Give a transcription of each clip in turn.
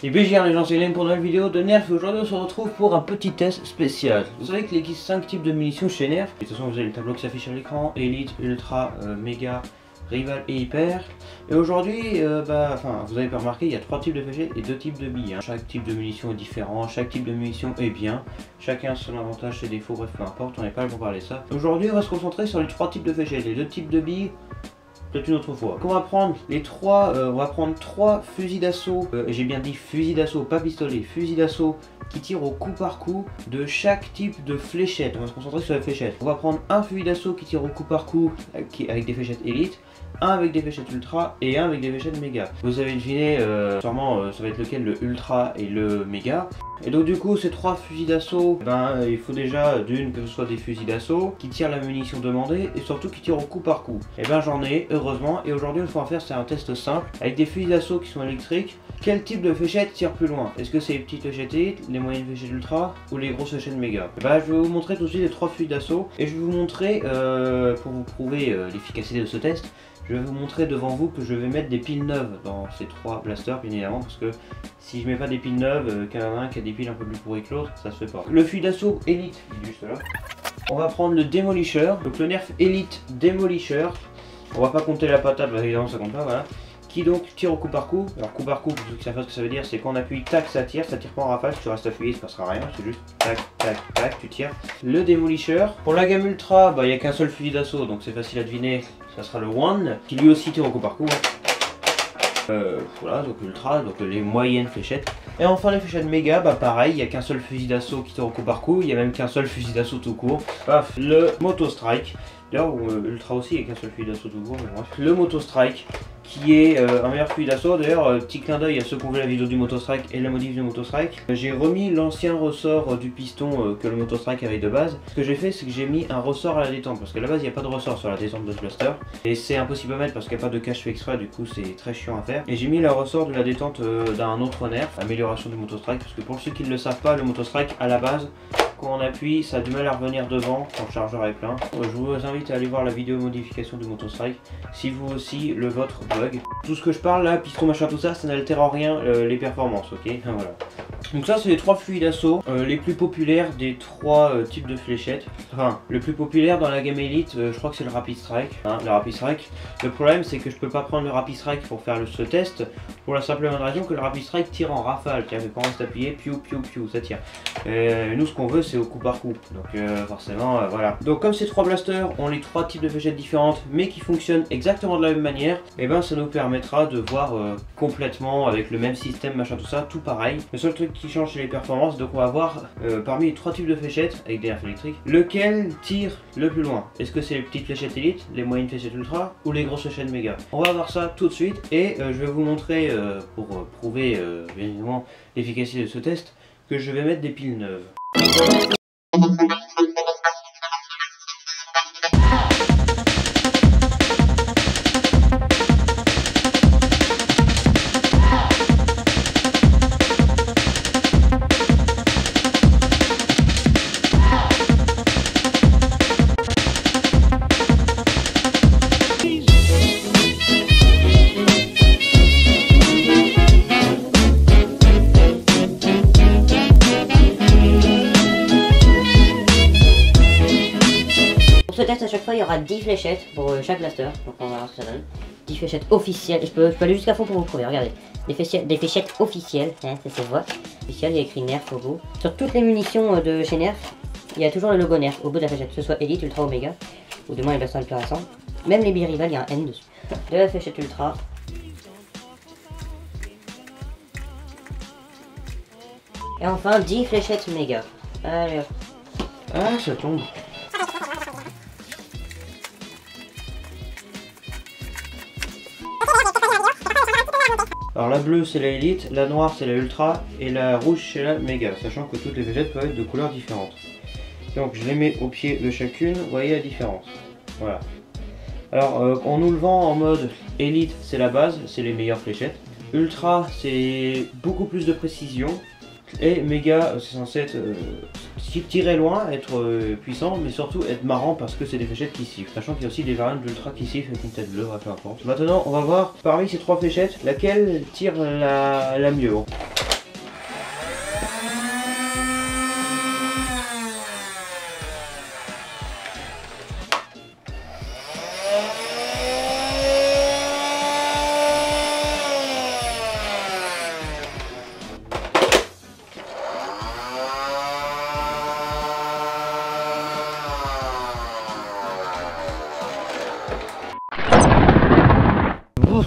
Et BGR les gens, c'est Hélène pour une nouvelle vidéo de Nerf. Aujourd'hui on se retrouve pour un petit test spécial. Vous savez qu'il existe 5 types de munitions chez Nerf. De toute façon vous avez le tableau qui s'affiche à l'écran: Elite, Ultra, Méga, Rival et Hyper. Et aujourd'hui, vous avez pas remarqué, il y a 3 types de fléchettes et 2 types de billes. Chaque type de munition est différent, chaque type de munition est bien. Chacun a son avantage, ses défauts, bref peu importe, on n'est pas là pour parler de ça. Aujourd'hui on va se concentrer sur les 3 types de fléchettes, les 2 types de billes. Peut-être une autre fois. On va prendre les 3, on va prendre 3 fusils d'assaut, et j'ai bien dit fusils d'assaut, pas pistolet, fusils d'assaut qui tirent au coup par coup de chaque type de fléchette. On va se concentrer sur les fléchettes. On va prendre un fusil d'assaut qui tire au coup par coup avec des fléchettes élite, un avec des fléchettes ultra et un avec des fléchettes méga. Vous avez deviné sûrement ça va être lequel, le ultra et le méga. Et donc du coup ces 3 fusils d'assaut, il faut déjà d'une que ce soit des fusils d'assaut qui tirent la munition demandée et surtout qui tirent au coup par coup. Et j'en ai heureusement, et aujourd'hui ce qu'on va faire c'est un test simple avec des fusils d'assaut qui sont électriques. Quel type de fléchette tire plus loin? Est-ce que c'est les petites fléchettes élite, les moyennes fléchettes ultra ou les grosses fléchettes méga? Je vais vous montrer tout de suite les 3 fusils d'assaut et je vais vous montrer pour vous prouver l'efficacité de ce test. Je vais vous montrer devant vous que je vais mettre des piles neuves dans ces 3 blasters, bien évidemment, parce que si je mets pas des piles neuves, qu'il y en a un qui a des piles un peu plus pourries que l'autre, ça se fait pas. Le fusil d'assaut Elite, il est juste là. On va prendre le Demolisher, donc le Nerf Elite Demolisher. On va pas compter la patate, évidemment ça compte pas, voilà. Qui donc tire au coup par coup. Alors coup par coup, pour ceux qui savent pas ce que ça veut dire, c'est quand on appuie tac ça tire pas en rafale, si tu restes appuyé ça passera rien, c'est juste tac tac tac, tu tires. Le Demolisher. Pour la gamme ultra, il n'y a qu'un seul fusil d'assaut, donc c'est facile à deviner, ça sera le One, qui lui aussi tire au coup par coup. Voilà, donc ultra, donc les moyennes fléchettes. Et enfin les fléchettes méga, pareil, il n'y a qu'un seul fusil d'assaut qui tire au coup par coup, il n'y a même qu'un seul fusil d'assaut tout court. Paf, le Moto Strike. D'ailleurs, ultra aussi, il n'y a qu'un seul fusil d'assaut tout court, mais bref. Le Moto Strike, qui est un meilleur fusil d'assaut. D'ailleurs, petit clin d'œil à ceux qui ont vu la vidéo du Moto Strike et la modif du Moto Strike. J'ai remis l'ancien ressort du piston que le Moto Strike avait de base. Ce que j'ai fait, c'est que j'ai mis un ressort à la détente, parce qu'à la base, il n'y a pas de ressort sur la détente de ce blaster. Et c'est impossible à mettre parce qu'il n'y a pas de cache fait exprès, du coup, c'est très chiant à faire. Et j'ai mis le ressort de la détente d'un autre Nerf, amélioration du Moto Strike, parce que pour ceux qui ne le savent pas, le Moto Strike, à la base, quand on appuie, ça a du mal à revenir devant quand le chargeur est plein. Je vous invite à aller voir la vidéo modification du Moto Strike si vous aussi le vôtre bug. Tout ce que je parle là, piston machin tout ça, ça n'altère en rien les performances, ok? Voilà. Donc ça c'est les 3 fusils d'assaut les plus populaires des 3 types de fléchettes. Enfin, le plus populaire dans la gamme Elite, je crois que c'est le Rapid Strike. Le Rapid Strike. Le problème c'est que je peux pas prendre le Rapid Strike pour faire ce test, pour la simple et bonne raison que le Rapid Strike tire en rafale. Quand on reste appuyé, piou piou piou, ça tire. Nous ce qu'on veut c'est au coup par coup. Donc forcément voilà. Donc comme ces 3 blasters ont les 3 types de fléchettes différentes mais qui fonctionnent exactement de la même manière, et ça nous permettra de voir complètement avec le même système machin tout ça, tout pareil. Le seul truc qui change c'est les performances, donc on va voir parmi les 3 types de fléchettes avec des nerfs électriques, lequel tire le plus loin. Est-ce que c'est les petites fléchettes élite, les moyennes fléchettes ultra ou les grosses fléchettes méga? On va voir ça tout de suite et je vais vous montrer pour prouver bien évidemment l'efficacité de ce test que je vais mettre des piles neuves. Pour ce test, à chaque fois, il y aura 10 fléchettes pour chaque blaster. Donc on va voir ce que ça donne. 10 fléchettes officielles. Je peux aller jusqu'à fond pour vous prouver. Regardez. Des fléchettes officielles. Hein, ça se voit. Officielles, il y a écrit Nerf au bout. Sur toutes les munitions de chez Nerf, il y a toujours le logo Nerf au bout de la fléchette. Que ce soit Elite, Ultra ou Méga. Ou du moins les blasters les plus récents. Même les billes Rival, il y a un N dessus. De la fléchette Ultra. Et enfin 10 fléchettes Méga. Allez hop. Ah, ça tombe. Alors la bleue c'est la Elite, la noire c'est la Ultra et la rouge c'est la Méga, sachant que toutes les fléchettes peuvent être de couleurs différentes. Donc je les mets au pied de chacune, vous voyez la différence. Voilà. Alors en nous le vend en mode Elite c'est la base, c'est les meilleures fléchettes. Ultra c'est beaucoup plus de précision. Et Méga c'est censé être tirer loin, être puissant, mais surtout être marrant parce que c'est des fléchettes qui sifflent. Sachant qu'il y a aussi des variantes d'ultra qui sifflent avec une tête bleue, peu importe. Maintenant on va voir parmi ces 3 fléchettes laquelle tire la mieux.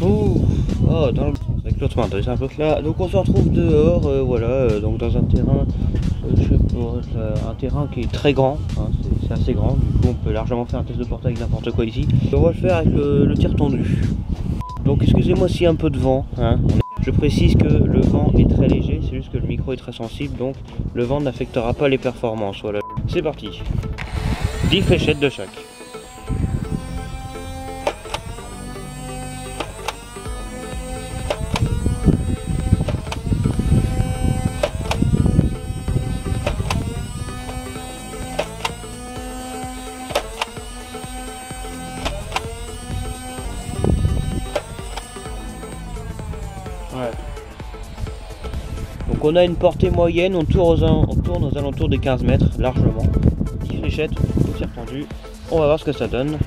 Oh, dans le... avec l'autre main, c'est un peu là. Donc on se retrouve dehors, voilà, donc dans un terrain, je sais pas, un terrain qui est très grand, hein, c'est assez grand, du coup on peut largement faire un test de portée avec n'importe quoi ici. On va le faire avec le tir tendu. Donc excusez-moi s'il y a un peu de vent, hein. Je précise que le vent est très léger, c'est juste que le micro est très sensible, donc le vent n'affectera pas les performances, voilà. C'est parti, 10 fléchettes de chaque. Ouais. Donc on a une portée moyenne, on tourne aux alentours des 15 mètres largement. 10 fléchettes, au tir tendu. On va voir ce que ça donne.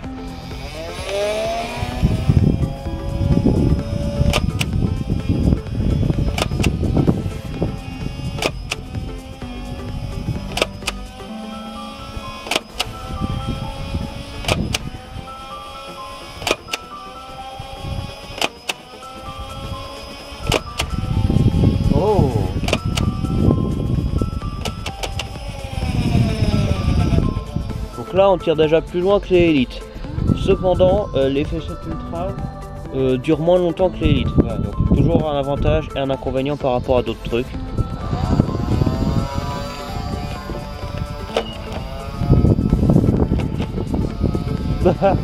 Oh! Donc là on tire déjà plus loin que les élites. Cependant les fléchettes ultra durent moins longtemps que les élites. Voilà, donc toujours un avantage et un inconvénient par rapport à d'autres trucs. Ah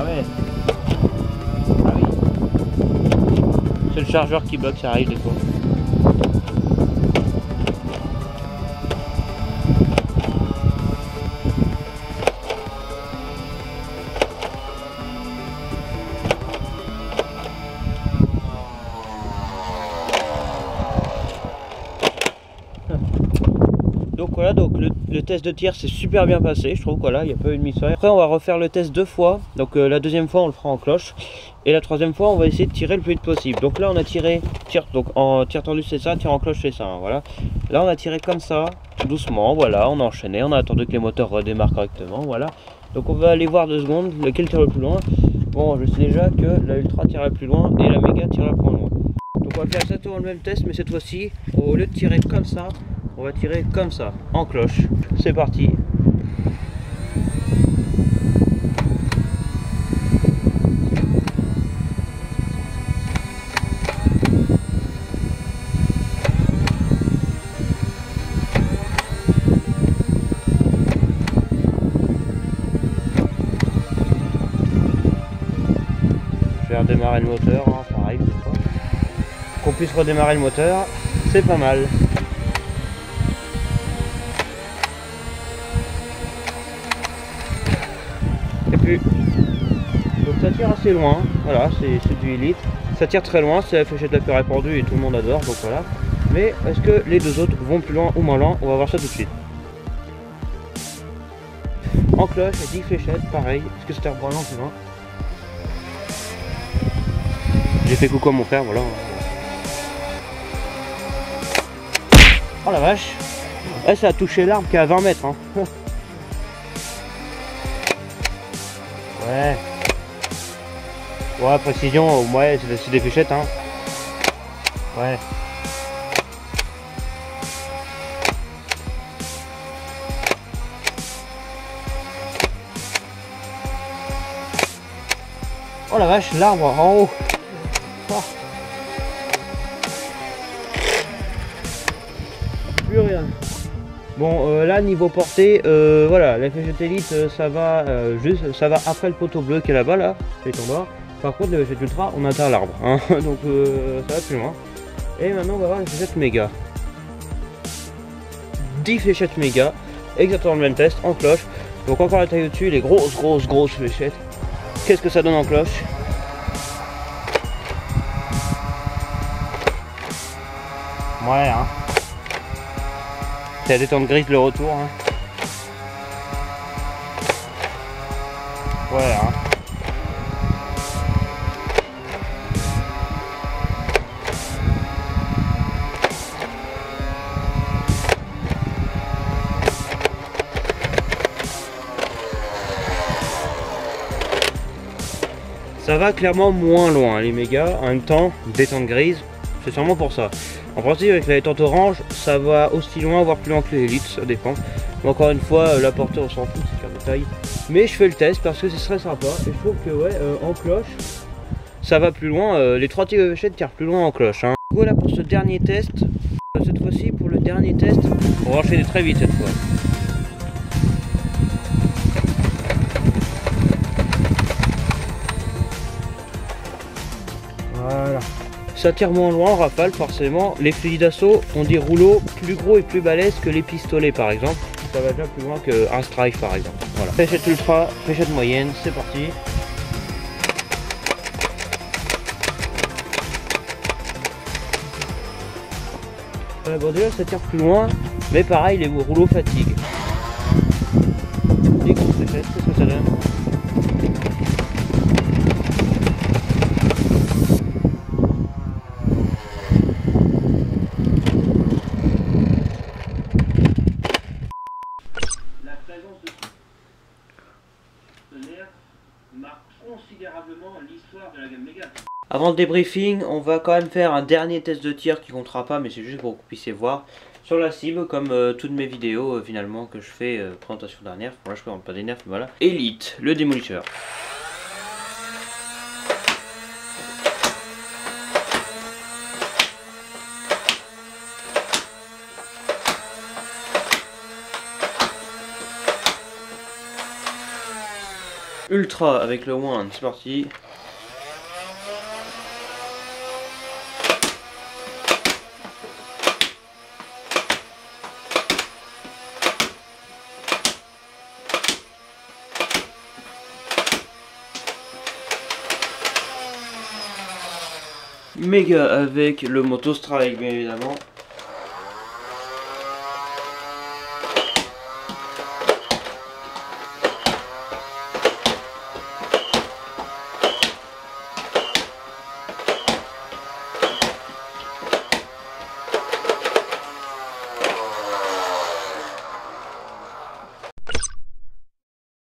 ouais. Ah oui. C'est le chargeur qui bloque, ça arrive des fois. Donc voilà, donc le test de tir s'est super bien passé, je trouve. Voilà, il n'y a pas eu de misfire. Après on va refaire le test 2 fois, donc la deuxième fois on le fera en cloche, et la troisième fois on va essayer de tirer le plus vite possible. Donc là on a tiré, donc en tir tendu c'est ça, tir en cloche c'est ça, hein, voilà. Là on a tiré comme ça, doucement, voilà, on a enchaîné, on a attendu que les moteurs redémarrent correctement, voilà. Donc on va aller voir 2 secondes, lequel tire le plus loin. Bon, je sais déjà que la Ultra tire le plus loin et la Méga tire le plus loin. Donc on va faire exactement le même test, mais cette fois-ci, au lieu de tirer comme ça, on va tirer comme ça, en cloche. C'est parti. Je vais redémarrer le moteur, hein, ça arrive des fois. Qu'on puisse redémarrer le moteur, c'est pas mal. Et puis, donc ça tire assez loin, voilà, c'est du Elite. Ça tire très loin, c'est la fléchette la plus répandue et tout le monde adore, donc voilà. Mais est-ce que les deux autres vont plus loin ou moins loin? On va voir ça tout de suite. En cloche, 10 fléchettes, pareil. Est-ce que c'était probablement plus loin? J'ai fait coucou à mon frère, voilà. Oh la vache! Ouais, ça a touché l'arbre qui est à 20 mètres. Hein. Ouais. Ouais, précision, ouais, c'est des fléchettes. Hein. Ouais. Oh la vache, l'arbre en haut. Oh. Plus rien. Bon, là niveau portée, voilà, la fléchette élite, ça va ça va après le poteau bleu qui est là-bas, là, qui est en bas. Par contre, la fléchette ultra, on atteint l'arbre, hein, donc ça va plus loin. Et maintenant, on va voir la fléchette méga. 10 fléchettes méga, exactement le même test, en cloche. Donc encore la taille au-dessus, les grosses fléchettes. Qu'est-ce que ça donne en cloche? Ouais, hein. C'est la détente grise le retour, hein. Ouais, hein. ça va clairement moins loin les mégas. En même temps, détente grise, c'est sûrement pour ça. En principe avec la détente orange, ça va aussi loin, voire plus loin que les élites, ça dépend. Mais encore une fois, la portée on s'en fout, c'est qu'un détail. Mais je fais le test parce que c'est très sympa. Et je trouve que ouais, en cloche, ça va plus loin. Les 3 tirs de fléchette tirent plus loin en cloche. Hein. Voilà pour ce dernier test. Cette fois-ci, pour le dernier test, on va enchaîner très vite cette fois. Voilà. Ça tire moins loin en rafale forcément. Les fusils d'assaut ont des rouleaux plus gros et plus balèzes que les pistolets par exemple. Ça va déjà plus loin qu'un strike par exemple. Voilà. Fléchette ultra, fléchette moyenne, c'est parti. Bon déjà ça tire plus loin, mais pareil les rouleaux fatiguent. Et grosses fléchettes, qu'est-ce que ça donne? La présence de nerf marque considérablement l'histoire de la gamme Mega. Avant le débriefing, on va quand même faire un dernier test de tir qui comptera pas, mais c'est juste pour que vous puissiez voir sur la cible, comme toutes mes vidéos finalement que je fais présentation d'un nerf. Bon là je présente pas des nerfs, mais voilà. Elite, le démolisseur. Ultra avec le Wand, c'est parti. Méga avec le Moto Strike bien évidemment.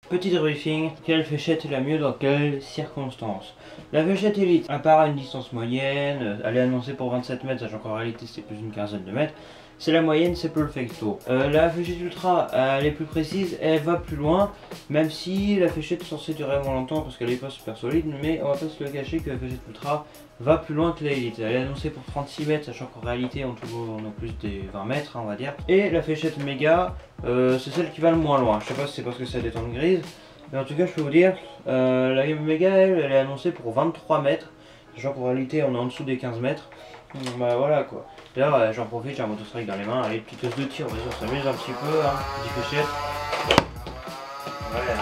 Petit débriefing, quelle fléchette est la mieux dans quelles circonstances? La fléchette élite apparaît à une distance moyenne, elle est annoncée pour 27 mètres, sachant qu'en réalité c'est plus d'une quinzaine de mètres. C'est la moyenne, c'est perfecto. La fléchette ultra, elle est plus précise, elle va plus loin, même si la fléchette est censée durer moins longtemps parce qu'elle est pas super solide, mais on va pas se le cacher que la fléchette ultra va plus loin que la élite. Elle est annoncée pour 36 mètres, sachant qu'en réalité on a plus des 20 mètres, hein, on va dire. Et la fléchette méga, c'est celle qui va le moins loin. Je sais pas si c'est parce que c'est détente grise, mais en tout cas je peux vous dire, la gamme méga elle est annoncée pour 23 mètres, sachant qu'en réalité on est en dessous des 15 mètres. Bah voilà quoi. D'ailleurs j'en profite, j'ai un Moto Strike dans les mains, allez petite hausse de tir, on s'amuse un petit peu, hein, petite fléchette. Voilà.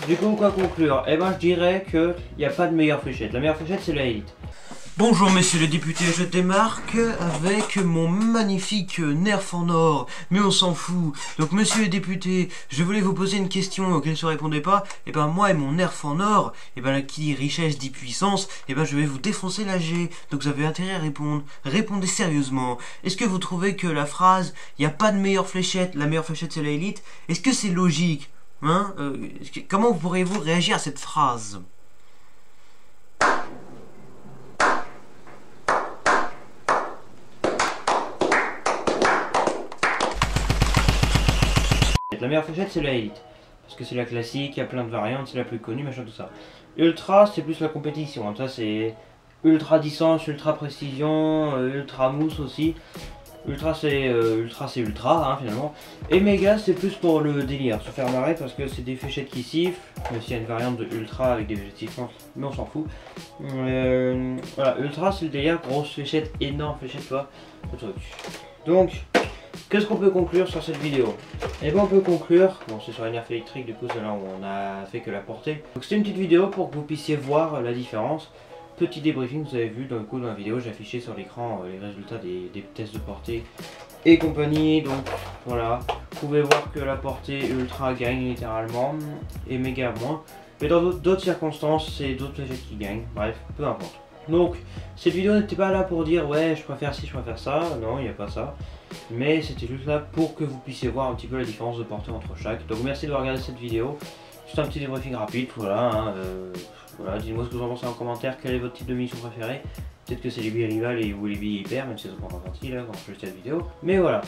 Du coup quoi conclure? Eh ben je dirais qu'il n'y a pas de meilleure fléchette, la meilleure fléchette c'est la élite. Bonjour messieurs les députés, je démarque avec mon magnifique nerf en or, mais on s'en fout. Donc messieurs les députés, je voulais vous poser une question auquel ne se répondait pas. Et ben moi et mon nerf en or, et ben qui dit richesse dit puissance, et ben je vais vous défoncer la G. Donc vous avez intérêt à répondre, répondez sérieusement. Est-ce que vous trouvez que la phrase, il n'y a pas de meilleure fléchette, la meilleure fléchette c'est la élite, est-ce que c'est logique hein comment pourriez-vous réagir à cette phrase? La meilleure fléchette c'est la élite, parce que c'est la classique, il y a plein de variantes, c'est la plus connue, machin tout ça. Ultra c'est plus la compétition, ça c'est ultra distance, ultra précision, ultra mousse aussi. Ultra c'est ultra hein, finalement. Et méga c'est plus pour le délire, se faire marrer parce que c'est des fléchettes qui sifflent, même s'il y a une variante de ultra avec des fléchettes sifflantes, mais on s'en fout. Voilà, ultra c'est le délire, grosse fléchette, énorme fléchette, toi, le truc. Donc, qu'est-ce qu'on peut conclure sur cette vidéo? Et bien on peut conclure, bon c'est sur la nerf électrique du coup c'est là où on a fait que la portée. Donc c'était une petite vidéo pour que vous puissiez voir la différence. Petit débriefing, vous avez vu dans la vidéo j'ai affiché sur l'écran les résultats des tests de portée et compagnie. Donc voilà, vous pouvez voir que la portée ultra gagne littéralement et méga moins. Mais dans d'autres circonstances c'est d'autres fléchettes qui gagnent, bref, peu importe. Donc cette vidéo n'était pas là pour dire ouais je préfère ci, je préfère ça, non il n'y a pas ça. mais c'était juste là pour que vous puissiez voir un petit peu la différence de portée entre chaque. Donc merci de regarder cette vidéo. Juste un petit débriefing rapide, voilà. Hein, voilà, dites-moi ce que vous en pensez en commentaire, quel est votre type de munition préféré. Peut-être que c'est les billes Rival ou les billes Hyper, même si elles sont pas encore sorties là quand je fais cette vidéo. Mais voilà.